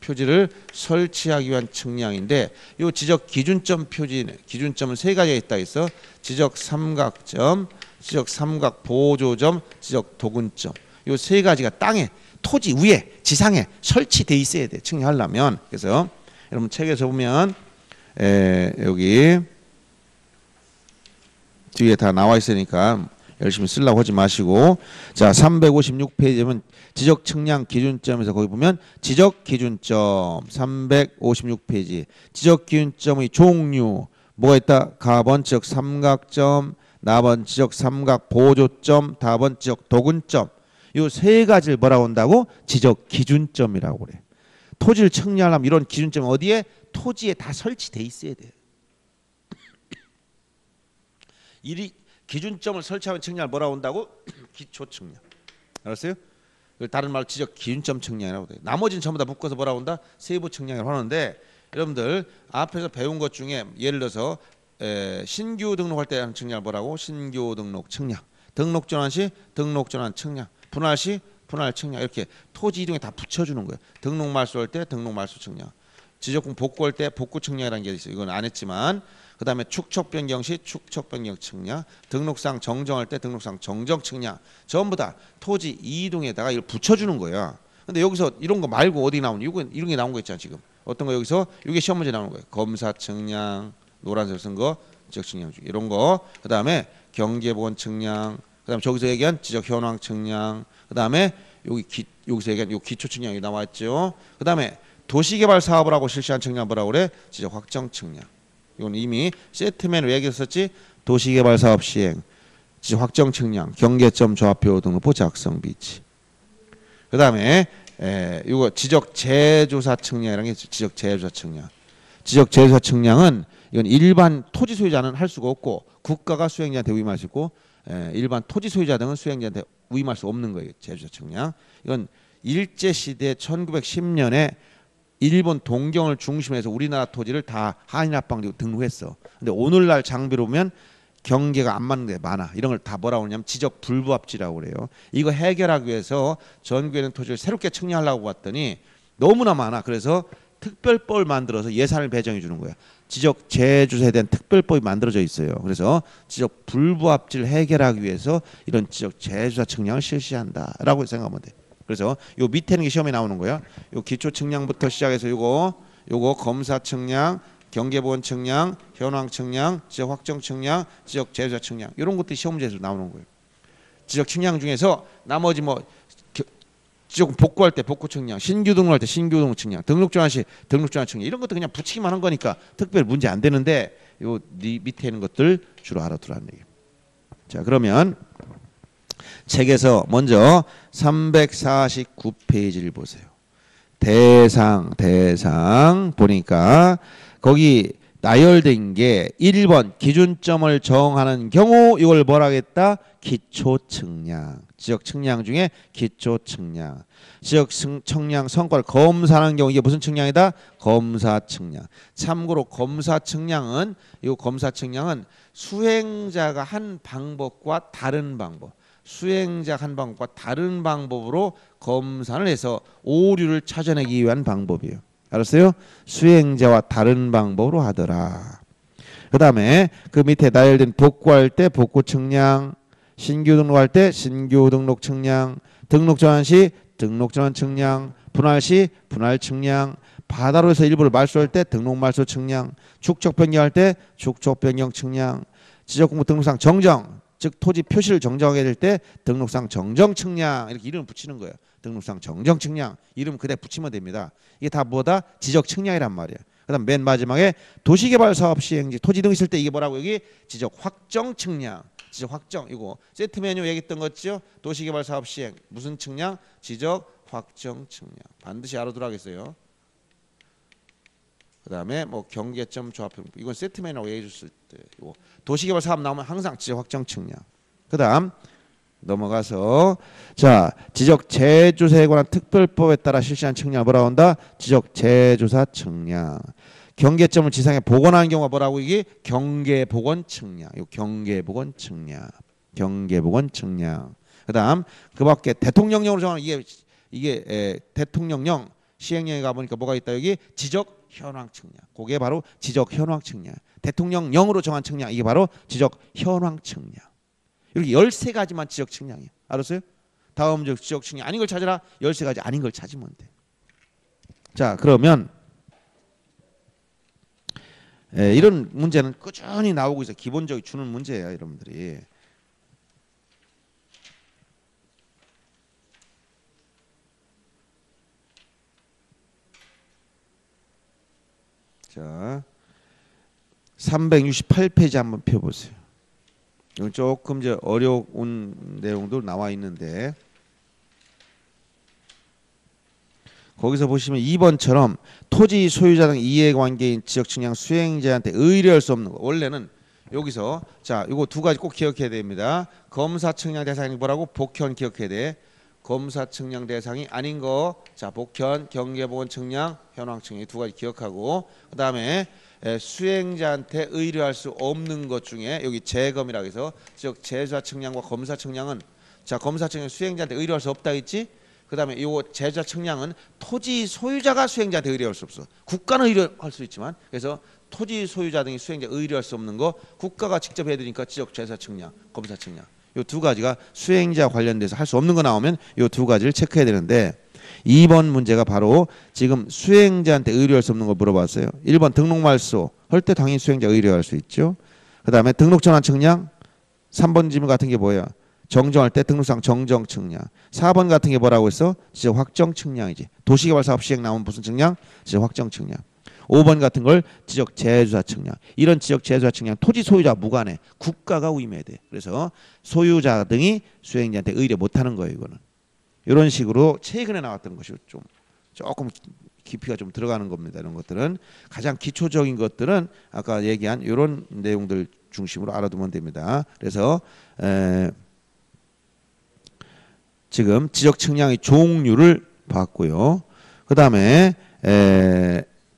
표지를 설치하기 위한 측량인데 이 지적 기준점 표지는 기준점은 세 가지가 있다 해서 지적 삼각점, 지적 삼각 보조점, 지적 도근점. 이 세 가지가 땅에 토지 위에 지상에 설치돼 있어야 돼. 측량하려면. 그래서 여러분 책에서 보면 여기 뒤에 다 나와 있으니까 열심히 쓰려고 하지 마시고 자 356페이지면 지적 측량 기준점에서 거기 보면 지적 기준점 356페이지 지적 기준점의 종류 뭐가 있다? 가번 지적 삼각점, 나번 지적 삼각 보조점, 다번 지적 도근점 이 세 가지를 뭐라고 한다고? 지적 기준점이라고 그래. 토지를 측량하려면 이런 기준점이 어디에? 토지에 다 설치돼 있어야 돼. 이 기준점을 설치하면 측량을 뭐라고 한다고? 기초 측량. 알았어요? 다른 말로 지적 기준점 측량이라고 돼요. 나머지는 전부 다 묶어서 뭐라고 한다? 세부 측량이라고 하는데 여러분들 앞에서 배운 것 중에 예를 들어서 신규 등록할 때 하는 측량을 뭐라고? 신규 등록 측량. 등록 전환 시 등록 전환 측량. 분할 시 분할 측량. 이렇게 토지 이동에 다 붙여주는 거예요. 등록 말소할 때 등록 말소 측량. 지적공 복구할 때 복구 측량이라는 게 있어요. 이건 안 했지만 그 다음에 축척 변경 시 축척 변경 측량, 등록상 정정할 때 등록상 정정 측량, 전부 다 토지 이동에다가 이걸 붙여주는 거야. 근데 여기서 이런 거 말고 어디 나오니? 이런 게 나온 거 있잖아 지금. 어떤 거 여기서 이게 시험 문제 나오는 거예요. 검사 측량, 노란색 쓴 거, 지적 측량 중에 이런 거. 그 다음에 경계보건 측량, 그 다음에 저기서 얘기한 지적 현황 측량, 그 다음에 여기서 얘기한 요 기초 측량이 나왔죠. 그 다음에 도시개발 사업을 하고 실시한 측량 뭐라고 그래? 지적 확정 측량. 이건 이미 세트맨으로 얘기했었지. 도시개발 사업 시행, 지적 확정 측량, 경계점 조합표 등록부 작성 비치. 그 다음에 이거 지적 재조사 측량이라는 게 있어요. 지적 재조사 측량. 지적 재조사 측량은 이건 일반 토지 소유자는 할 수가 없고 국가가 수행자한테 위임할 수 있고 일반 토지 소유자 등은 수행자한테 위임할 수 없는 거예요. 재조사 측량. 이건 일제 시대 1910년에 일본 동경을 중심으로 해서 우리나라 토지를 다 한일합방되고 등록했어. 근데 오늘날 장비로 보면 경계가 안 맞는 게 많아. 이런 걸 다 뭐라고 하냐면 지적 불부합지라고 그래요. 이거 해결하기 위해서 전국에 있는 토지를 새롭게 측량하려고 봤더니 너무나 많아. 그래서 특별법을 만들어서 예산을 배정해 주는 거야. 지적 재조사에 대한 특별법이 만들어져 있어요. 그래서 지적 불부합지를 해결하기 위해서 이런 지적 재조사 측량을 실시한다라고 생각하면 돼. 그래서 요 밑에는 게 시험에 나오는 거야. 요 기초 측량부터 시작해서 요거 검사 측량, 경계보건 측량, 현황 측량, 지적 확정 측량, 지적 재조사 측량 이런 것들이 시험 문제에서 나오는 거예요. 지적 측량 중에서 나머지 뭐 지적 복구할 때 복구 측량, 신규 등록할 때 신규 등록 측량, 등록 전환 시 등록 전환 측량 이런 것도 그냥 붙이기만 한 거니까 특별 문제 안 되는데 요 밑에 있는 것들 주로 알아두라는 얘기예요. 자 그러면 책에서 먼저 349페이지를 보세요. 대상 보니까 거기 나열된 게 1번 기준점을 정하는 경우 이걸 뭐라 하겠다? 기초측량. 지적측량 중에 기초측량. 지적측량 성과를 검사하는 경우 이게 무슨 측량이다? 검사측량. 참고로 검사측량은 수행자가 한 방법과 다른 방법. 수행자가 한 방법과 다른 방법으로 검사를 해서 오류를 찾아내기 위한 방법이에요. 알았어요? 수행자와 다른 방법으로 하더라. 그 다음에 그 밑에 나열된 복구할 때 복구 측량, 신규 등록할 때 신규 등록 측량, 등록 전환 시 등록 전환 측량, 분할 시 분할 측량, 바다로에서 일부를 말소할 때 등록 말소 측량, 축적 변경할 때 축적 변경 측량, 지적공부 등록상 정정, 즉 토지 표시를 정정하게 될 때 등록상 정정 측량 이렇게 이름을 붙이는 거예요. 등록상 정정 측량 이름 그대로 붙이면 됩니다. 이게 다 뭐다? 지적 측량이란 말이야. 그다음 맨 마지막에 도시개발 사업 시행지 토지 등 있을 때 이게 뭐라고 여기 지적 확정 측량. 지적 확정 이거 세트 메뉴 얘기했던 거죠. 도시개발 사업 시행 무슨 측량? 지적 확정 측량. 반드시 알아두라겠어요. 그다음에 뭐 경계점 조합형 이건 세트 메뉴라고 얘기해 줬을 때 이거 도시개발 사업 나오면 항상 지적 확정 측량. 그다음 넘어가서 자 지적 재조사에 관한 특별법에 따라 실시한 측량을 뭐라고 한다? 지적 재조사 측량. 경계점을 지상에 복원하는 경우가 뭐라고 이게 경계복원 측량. 이 경계복원 측량. 경계복원 측량. 그다음 그밖에 대통령령으로 정하는 이게 대통령령 시행령에 가보니까 뭐가 있다 여기 지적 현황 측량. 그게 바로 지적 현황 측량. 대통령령으로 정한 측량 이게 바로 지적 현황 측량. 이렇게 13가지만 지적 측량이에요. 알았어요? 다음 지적 측량 아닌 걸 찾아라. 13가지 아닌 걸 찾으면 돼. 자 그러면 이런 문제는 꾸준히 나오고 있어요. 기본적으로 주는 문제예요. 여러분들이. 자 368페이지 한번 펴보세요. 이건 조금 이제 어려운 내용도 나와 있는데 거기서 보시면 2번처럼 토지 소유자 등 이해관계인 지적측량 수행자한테 의뢰할 수 없는 거. 원래는 여기서 자 이거 두 가지 꼭 기억해야 됩니다. 검사측량 대상이 뭐라고? 복현 기억해야 돼. 검사측량 대상이 아닌 거. 자 복현, 경계복원 측량, 현황 측량 두 가지 기억하고 그 다음에 수행자한테 의뢰할 수 없는 것 중에 여기 재검이라고 해서 즉 재조사 측량과 검사 측량은 자 검사 측량 수행자한테 의뢰할 수 없다 했지. 그 다음에 이 재조사 측량은 토지 소유자가 수행자한테 의뢰할 수 없어. 국가는 의뢰할 수 있지만 그래서 토지 소유자 등이 수행자 의뢰할 수 없는 거 국가가 직접 해야 되니까 지적 재조사 측량, 검사 측량 이 두 가지가 수행자 관련돼서 할 수 없는 거 나오면 이 두 가지를 체크해야 되는데 2번 문제가 바로 지금 수행자한테 의뢰할 수 없는 걸 물어봤어요. 1번 등록 말소 할 때 당연히 수행자 의뢰할 수 있죠. 그 다음에 등록 전환 측량 3번 질문 같은 게 뭐야? 정정할 때 등록상 정정 측량. 4번 같은 게 뭐라고 했어? 지적 확정 측량이지. 도시개발 사업 시행 나오면 무슨 측량? 지적 확정 측량. 5번 같은 걸 지적 재조사 측량. 이런 지적 재조사 측량 토지 소유자 무관해. 국가가 위임해야 돼. 그래서 소유자 등이 수행자한테 의뢰 못하는 거예요. 이거는. 이런 식으로 최근에 나왔던 것이 좀 조금 깊이가 좀 들어가는 겁니다. 이런 것들은 가장 기초적인 것들은 아까 얘기한 이런 내용들 중심으로 알아두면 됩니다. 그래서 지금 지적 측량의 종류를 봤고요. 그 다음에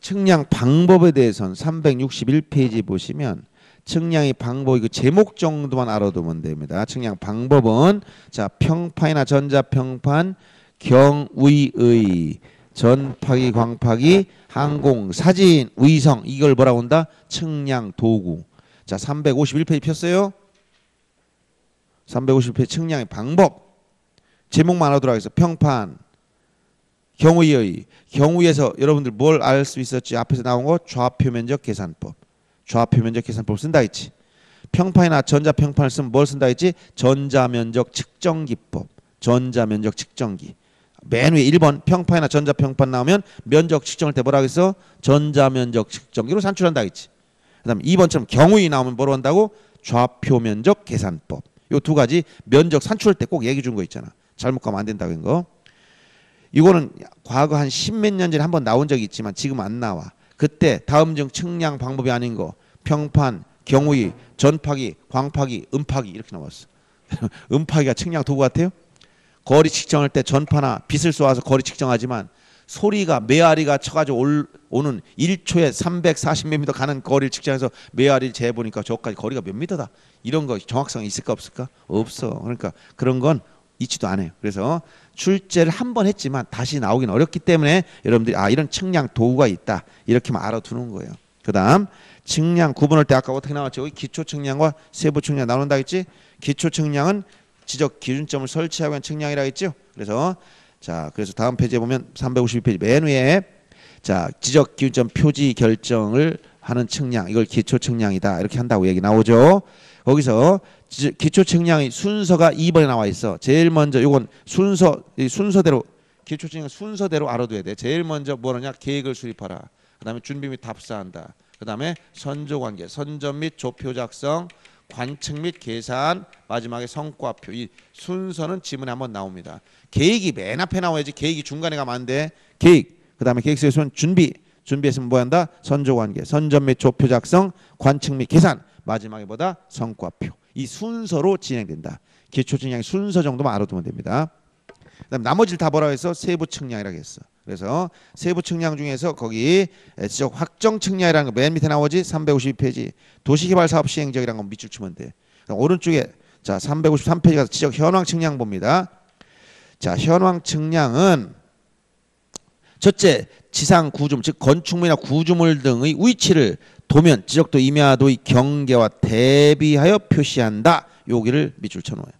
측량 방법에 대해서는 361페이지 보시면 측량의 방법 그 제목 정도만 알아두면 됩니다. 측량 방법은 자 평판이나 전자평판, 경위의, 전파기, 광파기, 항공, 사진, 위성 이걸 뭐라고 한다? 측량 도구. 자 351페이지 폈어요. 351페이지 측량의 방법. 제목만 알아두라 해서 평판, 경위의, 경위에서 여러분들 뭘 알 수 있었지? 앞에서 나온 거 좌표 면적 계산법. 좌표 면적 계산법 쓴다 했지. 평판이나 전자평판을 쓰면 뭘 쓴다 했지? 전자면적 측정기법. 전자면적 측정기. 맨 위에 1번 평판이나 전자평판 나오면 면적 측정할 때 뭐라고 했어? 전자면적 측정기로 산출한다 했지. 그 다음에 2번처럼 경위 나오면 뭐로 한다고? 좌표 면적 계산법. 요 두 가지 면적 산출할 때 꼭 얘기 준 거 있잖아. 잘못 가면 안 된다고 한 거. 이거는 과거 한 10몇 년 전에 한번 나온 적이 있지만 지금 안 나와. 그때 다음 중 측량 방법이 아닌 거 평판, 경우위, 전파기, 광파기, 음파기 이렇게 나왔어. 음파기가 측량 도구 같아요? 거리 측정할 때 전파나 빛을 쏘아서 거리 측정하지만 소리가 메아리가 쳐가지고 오는 1초에 340몇 미터 가는 거리를 측정해서 메아리를 재보니까 저까지 거리가 몇 미터다. 이런 거 정확성이 있을까 없을까? 없어. 그러니까 그런 건 있지도 않아요. 그래서 출제를 한 번 했지만 다시 나오긴 어렵기 때문에 여러분들이 이런 측량 도구가 있다. 이렇게만 알아두는 거예요. 그 다음 측량 구분할 때 아까 어떻게 나왔죠? 기초 측량과 세부 측량 나눈다 했지? 기초 측량은 지적 기준점을 설치하고 한 측량이라 했죠? 그래서 다음 페이지에 보면 352페이지 맨 위에 지적 기준점 표지 결정을 하는 측량 이걸 기초 측량이다 이렇게 한다고 얘기 나오죠. 거기서 기초 측량의 순서가 2번에 나와 있어. 제일 먼저 이건 순서대로 기초 측량 순서대로 알아둬야 돼. 제일 먼저 뭐냐 계획을 수립하라. 그다음에 준비 및 답사한다. 그다음에 선조관계, 선점 및 조표 작성, 관측 및 계산, 마지막에 성과표. 이 순서는 지문에 한번 나옵니다. 계획이 맨 앞에 나와야지. 계획이 중간에 가면 안 돼. 계획. 그다음에 계획서에서는 준비했으면 뭐 한다? 선조관계, 선점 및 조표 작성, 관측 및 계산, 마지막에 뭐다? 성과표. 이 순서로 진행된다. 기초 측량의 순서 정도만 알아두면 됩니다. 그다음 나머지를 다 뭐라고 해서 세부 측량이라고 했어. 그래서 세부 측량 중에서 거기 지적 확정 측량이라는 거 맨 밑에 나오지. 352페이지 도시개발 사업 시행지역이라는 거 밑줄 치면 돼. 오른쪽에 353페이지 가서 지적 현황 측량 봅니다. 현황 측량은 첫째 지상 구조물 즉 건축물이나 구조물 등의 위치를 도면 지적도 임야도의 경계와 대비하여 표시한다. 여기를 밑줄 쳐놓아요.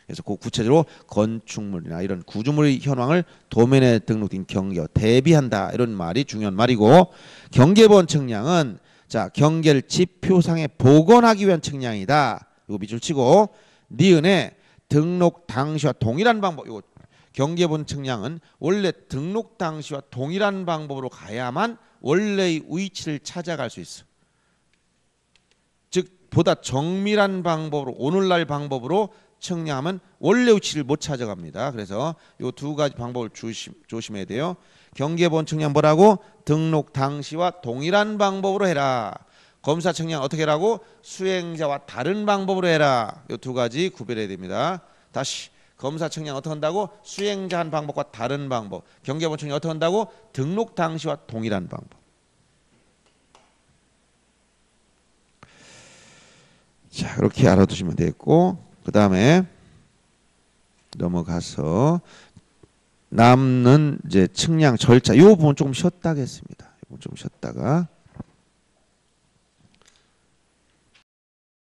그래서 그 구체적으로 건축물이나 이런 구조물의 현황을 도면에 등록된 경계와 대비한다. 이런 말이 중요한 말이고 경계본 측량은 경계를 지표상에 복원하기 위한 측량이다. 이거 밑줄 치고 니은에 등록 당시와 동일한 방법. 이거 경계본 측량은 원래 등록 당시와 동일한 방법으로 가야만 원래의 위치를 찾아갈 수 있어. 즉 보다 정밀한 방법으로 오늘날 방법으로 측량하면 원래 위치를 못 찾아갑니다. 그래서 이 두 가지 방법을 조심해야 돼요. 경계본 측량 뭐라고? 등록 당시와 동일한 방법으로 해라. 검사 측량 어떻게 하라고? 수행자와 다른 방법으로 해라. 이 두 가지 구별해야 됩니다. 다시 검사 측량 어떻게 한다고? 수행자 한 방법과 다른 방법. 경계본 측량 어떻게 한다고? 등록 당시와 동일한 방법. 그렇게 알아두시면 되겠고 그 다음에 넘어가서 남는 이제 측량 절차 이 부분 조금 쉬었다 하겠습니다. 좀 쉬었다가